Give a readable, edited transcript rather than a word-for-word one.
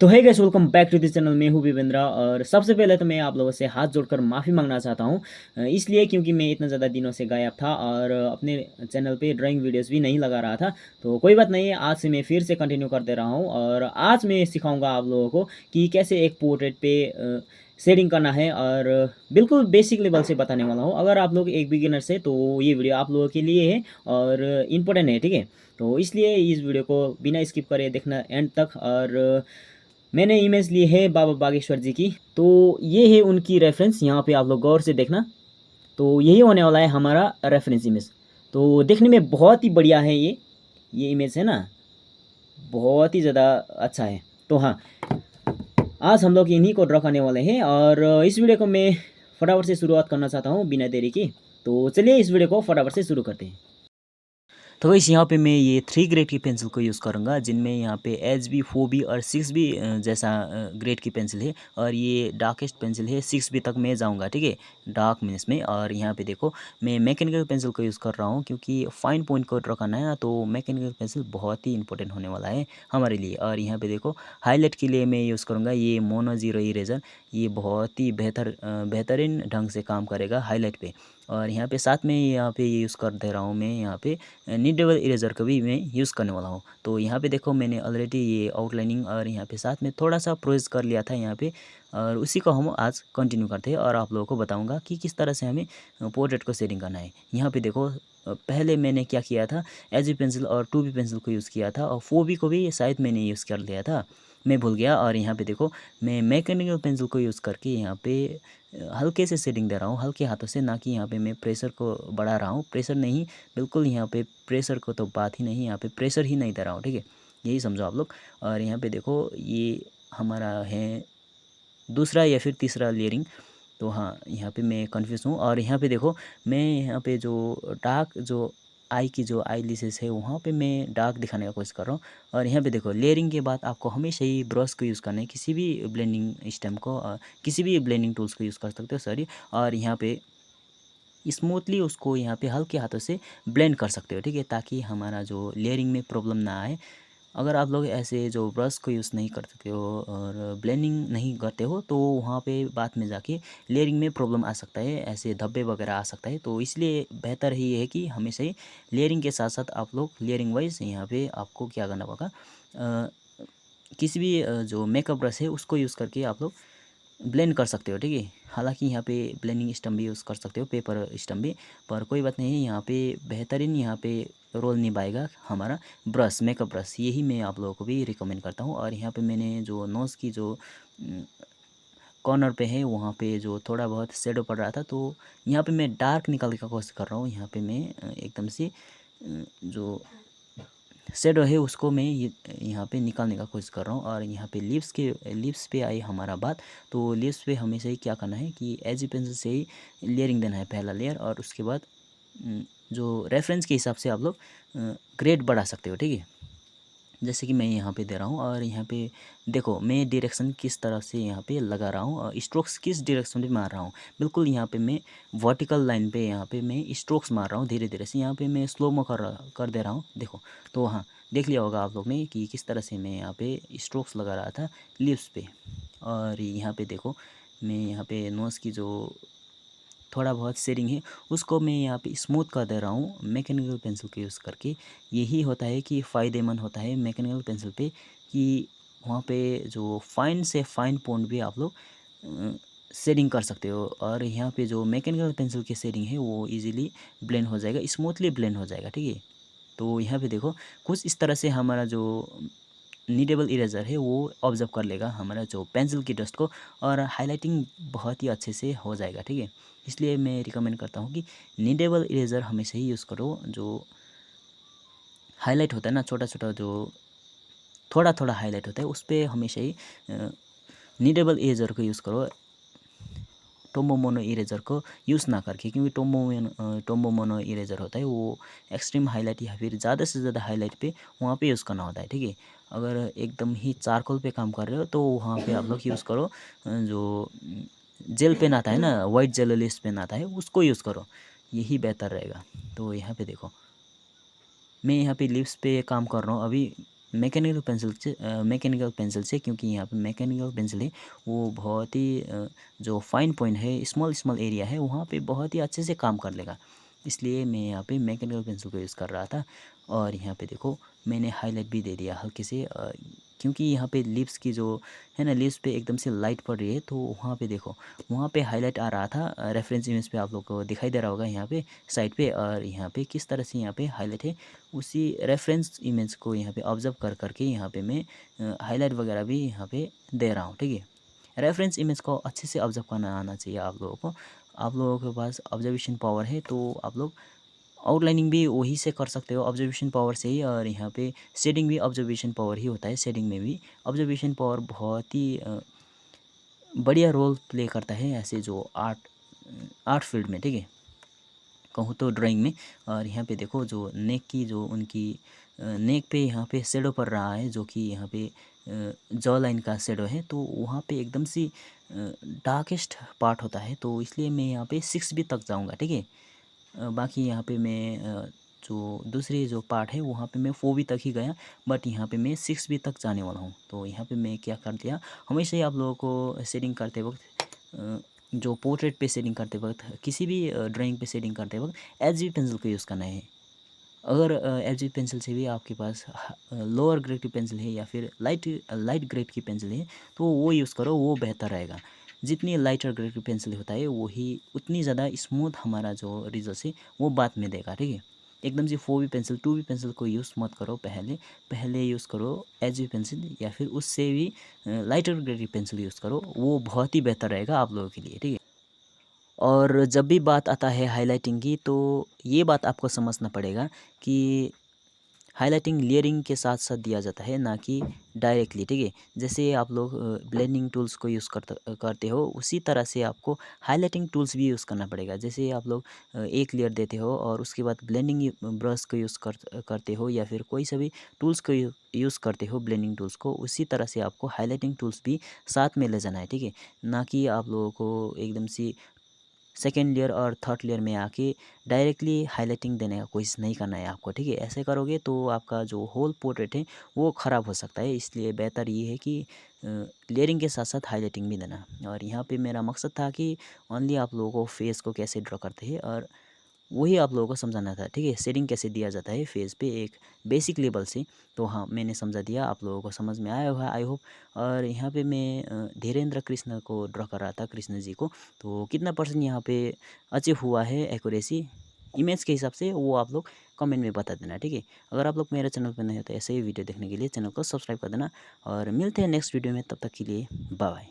तो है guys, welcome back to this channel. मैं हूँ विवेंद्रा और सबसे पहले तो मैं आप लोगों से हाथ जोड़कर माफ़ी मांगना चाहता हूँ। इसलिए क्योंकि मैं इतना ज़्यादा दिनों से गायब था और अपने चैनल पे ड्राइंग वीडियोस भी नहीं लगा रहा था। तो कोई बात नहीं है, आज से मैं फिर से कंटिन्यू कर दे रहा हूँ और आज मैं सिखाऊंगा आप लोगों को कि कैसे एक पोर्ट्रेट पे शेडिंग करना है और बिल्कुल बेसिक लेवल से बताने वाला हूँ। अगर आप लोग एक बिगिनर से तो ये वीडियो आप लोगों के लिए है और इम्पोर्टेंट है, ठीक है। तो इसलिए इस वीडियो को बिना स्किप करे देखना एंड तक। और मैंने इमेज ली है बाबा बागेश्वर जी की, तो ये है उनकी रेफरेंस। यहाँ पे आप लोग गौर से देखना। तो यही होने वाला है हमारा रेफरेंस इमेज। तो देखने में बहुत ही बढ़िया है ये इमेज है ना, बहुत ही ज़्यादा अच्छा है। तो हाँ, आज हम लोग इन्हीं को ड्रॉ करने वाले हैं और इस वीडियो को मैं फटाफट से शुरुआत करना चाहता हूँ बिना देरी की। तो चलिए इस वीडियो को फटाफट से शुरू करते हैं। तो वैसे यहाँ पे मैं ये 3 ग्रेड की पेंसिल को यूज़ करूँगा, जिनमें यहाँ पे HB 4B और 6B जैसा ग्रेड की पेंसिल है। और ये डार्केस्ट पेंसिल है, 6B तक मैं जाऊँगा, ठीक है, डार्क मीन्स में। और यहाँ पे देखो मैं मैकेनिकल पेंसिल को यूज़ कर रहा हूँ क्योंकि फाइन पॉइंट को ड्रॉ करना है ना, तो मैकेनिकल पेंसिल बहुत ही इंपॉर्टेंट होने वाला है हमारे लिए। और यहाँ पे देखो हाईलाइट के लिए मैं यूज़ करूँगा ये मोनो जीरो इरेजर। ये बहुत ही बेहतरीन ढंग से काम करेगा हाईलाइट पे। और यहाँ पे साथ में यहाँ पे यूज़ कर दे रहा हूँ मैं यहाँ पे निडेबल इरेजर का भी मैं यूज़ करने वाला हूँ। तो यहाँ पे देखो मैंने ऑलरेडी ये आउटलाइनिंग और यहाँ पे साथ में थोड़ा सा प्रोसेस कर लिया था यहाँ पे, और उसी को हम आज कंटिन्यू करते हैं और आप लोगों को बताऊँगा कि किस तरह से हमें पोर्ट्रेट को शेडिंग करना है। यहाँ पे देखो पहले मैंने क्या किया था, HB पेंसिल और 2B पेंसिल को यूज़ किया था और 4B को भी शायद मैंने यूज़ कर लिया था, मैं भूल गया। और यहाँ पे देखो मैं मैकेनिकल पेंसिल को यूज़ करके यहाँ पे हल्के से शेडिंग दे रहा हूँ, हल्के हाथों से, ना कि यहाँ पे मैं प्रेशर को बढ़ा रहा हूँ। प्रेशर नहीं, बिल्कुल यहाँ पे प्रेशर को तो बात ही नहीं, यहाँ पे प्रेशर ही नहीं दे रहा हूँ, ठीक है, यही समझो आप लोग। और यहाँ पे देखो ये हमारा है दूसरा या फिर तीसरा लेयरिंग। तो हाँ, यहाँ पे मैं कन्फ्यूज़ हूँ। और यहाँ पे देखो मैं यहाँ पे जो डार्क जो आई की जो आई लिसेस है वहाँ पे मैं डार्क दिखाने का कोशिश कर रहा हूँ। और यहाँ पे देखो लेयरिंग के बाद आपको हमेशा ही ब्रश को यूज़ करना है, किसी भी ब्लेंडिंग स्टेम को, किसी भी ब्लेंडिंग टूल्स को यूज़ कर सकते हो, सॉरी। और यहाँ पे स्मूथली उसको यहाँ पे हल्के हाथों से ब्लेंड कर सकते हो, ठीक है, ताकि हमारा जो लेयरिंग में प्रॉब्लम ना आए। अगर आप लोग ऐसे जो ब्रश को यूज़ नहीं करते हो और ब्लेंडिंग नहीं करते हो तो वहाँ पे बाद में जाके लेयरिंग में प्रॉब्लम आ सकता है, ऐसे धब्बे वगैरह आ सकता है। तो इसलिए बेहतर ही है कि हमेशा ही लेयरिंग के साथ साथ आप लोग लेयरिंग वाइज यहाँ पे आपको क्या करना होगा, किसी भी जो मेकअप ब्रश है उसको यूज़ करके आप लोग ब्लेंड कर सकते हो, ठीक है। हालांकि यहाँ पे ब्लेंडिंग स्टम्प भी यूज़ कर सकते हो, पेपर स्टम्प भी, पर कोई बात नहीं है। यहाँ पे बेहतरीन यहाँ पे रोल निभाएगा हमारा ब्रश, मेकअप ब्रश, यही मैं आप लोगों को भी रिकमेंड करता हूँ। और यहाँ पे मैंने जो नोज़ की जो कॉर्नर पे है वहाँ पे जो थोड़ा बहुत शेडो पड़ रहा था, तो यहाँ पे मैं डार्क निकालने का कोशिश कर रहा हूँ। यहाँ पे मैं एकदम से जो शेडो है उसको मैं यहाँ पे निकालने का कोशिश कर रहा हूँ। और यहाँ पे लिप्स पे आई हमारा बात। तो लिप्स पे हमेशा ही क्या करना है कि एज पेंसिल से ही लेयरिंग देना है, पहला लेयर, और उसके बाद जो रेफरेंस के हिसाब से आप लोग ग्रेड बढ़ा सकते हो, ठीक है, जैसे कि मैं यहाँ पे दे रहा हूँ। और यहाँ पे देखो मैं डायरेक्शन किस तरह से यहाँ पे लगा रहा हूँ और स्ट्रोक्स किस डायरेक्शन में मार रहा हूँ। बिल्कुल यहाँ पे मैं वर्टिकल लाइन पे यहाँ पे मैं स्ट्रोक्स मार रहा हूँ धीरे धीरे से। यहाँ पे मैं स्लो मो कर दे रहा हूँ, देखो। तो हाँ, देख लिया होगा आप लोग ने कि किस तरह से मैं यहाँ पे स्ट्रोक्स लगा रहा था लिप्स पे। और यहाँ पे देखो मैं यहाँ पे नोज़ की जो थोड़ा बहुत शेडिंग है उसको मैं यहाँ पे स्मूथ कर दे रहा हूँ मैकेनिकल पेंसिल का यूज़ करके। यही होता है कि फ़ायदेमंद होता है मैकेनिकल पेंसिल पे, कि वहाँ पे जो फाइन से फाइन पॉइंट भी आप लोग शेडिंग कर सकते हो। और यहाँ पे जो मैकेनिकल पेंसिल की शेडिंग है वो इजीली ब्लेंड हो जाएगा, स्मूथली ब्लेंड हो जाएगा, ठीक है। तो यहाँ पे देखो कुछ इस तरह से हमारा जो नीडेबल इरेजर है वो ऑब्जर्व कर लेगा हमारा जो पेंसिल की डस्ट को, और हाईलाइटिंग बहुत ही अच्छे से हो जाएगा, ठीक है। इसलिए मैं रिकमेंड करता हूँ कि नीडेबल इरेजर हमेशा ही यूज़ करो। जो हाईलाइट होता है ना, छोटा छोटा जो थोड़ा थोड़ा हाईलाइट होता है उस पर हमेशा ही नीडेबल इरेजर को यूज़ करो, टोम्बो मोनो इरेजर को यूज़ ना करके। क्योंकि टोम्बो मोनो इरेजर होता है वो एक्सट्रीम हाईलाइट या फिर ज़्यादा से ज़्यादा हाईलाइट पे वहाँ पे यूज़ करना होता है, ठीक है। अगर एकदम ही चारकोल पे काम कर रहे हो तो वहाँ पे आप लोग यूज़ करो जो जेल पेन आता है ना, वाइट जेलोलिस पेन आता है, उसको यूज़ करो, यही बेहतर रहेगा। तो यहाँ पे देखो मैं यहाँ पे लिप्स पे काम कर रहा हूँ अभी। मैकेनिकल पेंसिल से, क्योंकि यहाँ पे मैकेनिकल पेंसिल है वो बहुत ही जो फाइन पॉइंट है, स्मॉल स्मॉल एरिया है, वहाँ पे बहुत ही अच्छे से काम कर लेगा। इसलिए मैं यहाँ पे मैकेनिकल पेंसिल को यूज़ कर रहा था। और यहाँ पे देखो मैंने हाईलाइट भी दे दिया हल्के से, क्योंकि यहाँ पे लिप्स की जो है ना, लिप्स पे एकदम से लाइट पड़ रही है, तो वहाँ पे देखो वहाँ पे हाईलाइट आ रहा था। रेफरेंस इमेज पे आप लोग को दिखाई दे रहा होगा यहाँ पे साइड पे। और यहाँ पे किस तरह से यहाँ पे हाईलाइट है, उसी रेफरेंस इमेज को यहाँ पे ऑब्जर्व कर करके यहाँ पे मैं हाईलाइट वगैरह भी यहाँ पे दे रहा हूँ। ठीक है, रेफरेंस इमेज को अच्छे से ऑब्जर्व करना आना चाहिए आप लोगों को। आप लोगों के पास ऑब्जर्वेशन पावर है तो आप लोग आउटलाइनिंग भी वही से कर सकते हो, ऑब्जर्वेशन पावर से ही। और यहाँ पे शेडिंग भी ऑब्जर्वेशन पावर ही होता है। शेडिंग में भी ऑब्जर्वेशन पावर बहुत ही बढ़िया रोल प्ले करता है ऐसे जो आर्ट फील्ड में। ठीक है, कहूँ तो ड्राइंग में। और यहाँ पे देखो जो नेक की जो उनकी नेक पे यहाँ पे शेडो पड़ रहा है, जो कि यहाँ पे जॉ लाइन का शेडो है, तो वहाँ पे एकदम सी डार्केस्ट पार्ट होता है, तो इसलिए मैं यहाँ पे 6B तक जाऊँगा। ठीक है, बाकी यहाँ पे मैं जो दूसरी जो पार्ट है वहाँ पे मैं 4B तक ही गया, बट यहाँ पे मैं 6B तक जाने वाला हूँ। तो यहाँ पे मैं क्या कर दिया, हमेशा ही आप लोगों को शेडिंग करते वक्त जो पोर्ट्रेट पे शेडिंग करते वक्त, किसी भी ड्राइंग पे शेडिंग करते वक्त HB पेंसिल को यूज़ करना है। अगर HB पेंसिल से भी आपके पास लोअर ग्रेड की पेंसिल है या फिर लाइट ग्रेड की पेंसिल है, तो वो यूज़ करो, वो बेहतर रहेगा। जितनी लाइटर ग्रेड की पेंसिल होता है वही उतनी ज़्यादा स्मूथ हमारा जो रिजल्ट है वो बाद में देगा। ठीक है, एकदम से 4B पेंसिल 2B पेंसिल को यूज़ मत करो, पहले यूज़ करो HB पेंसिल, या फिर उससे भी लाइटर ग्रेड की पेंसिल यूज़ करो, वो बहुत ही बेहतर रहेगा आप लोगों के लिए। ठीक है, और जब भी बात आता है हाइलाइटिंग की, तो ये बात आपको समझना पड़ेगा कि हाइलाइटिंग लेयरिंग के साथ साथ दिया जाता है, ना कि डायरेक्टली। ठीक है, जैसे आप लोग ब्लेंडिंग टूल्स को यूज़ करते हो, उसी तरह से आपको हाइलाइटिंग टूल्स भी यूज़ करना पड़ेगा। जैसे आप लोग एक लेयर देते हो और उसके बाद ब्लेंडिंग ब्रश को यूज़ करते हो, या फिर कोई सा भी टूल्स को यूज़ करते हो, ब्लेंडिंग टूल्स को, उसी तरह से आपको हाइलाइटिंग टूल्स भी साथ में ले जाना है। ठीक है, ना कि आप लोगों को एकदम से सेकेंड लेयर और थर्ड लेयर में आके डायरेक्टली हाइलाइटिंग देने का कोशिश नहीं करना है आपको। ठीक है, ऐसे करोगे तो आपका जो होल पोर्ट्रेट है वो ख़राब हो सकता है। इसलिए बेहतर ये है कि लेयरिंग के साथ साथ हाइलाइटिंग भी देना। और यहाँ पे मेरा मकसद था कि ओनली आप लोगों को फेस को कैसे ड्रॉ करते हैं और वही आप लोगों को समझाना था। ठीक है, शेडिंग कैसे दिया जाता है फेस पे एक बेसिक लेवल से। तो हाँ, मैंने समझा दिया, आप लोगों को समझ में आया होगा आई होप। और यहाँ पे मैं धीरेन्द्र कृष्ण को ड्रॉ कर रहा था, कृष्ण जी को। तो कितना परसेंट यहाँ पे अचीव हुआ है एक्यूरेसी इमेज के हिसाब से, वो आप लोग कमेंट में बता देना। ठीक है, अगर आप लोग मेरे चैनल पर नए हो तो ऐसे ही वीडियो देखने के लिए चैनल को सब्सक्राइब कर देना। और मिलते हैं नेक्स्ट वीडियो में, तब तक के लिए बाय बाय।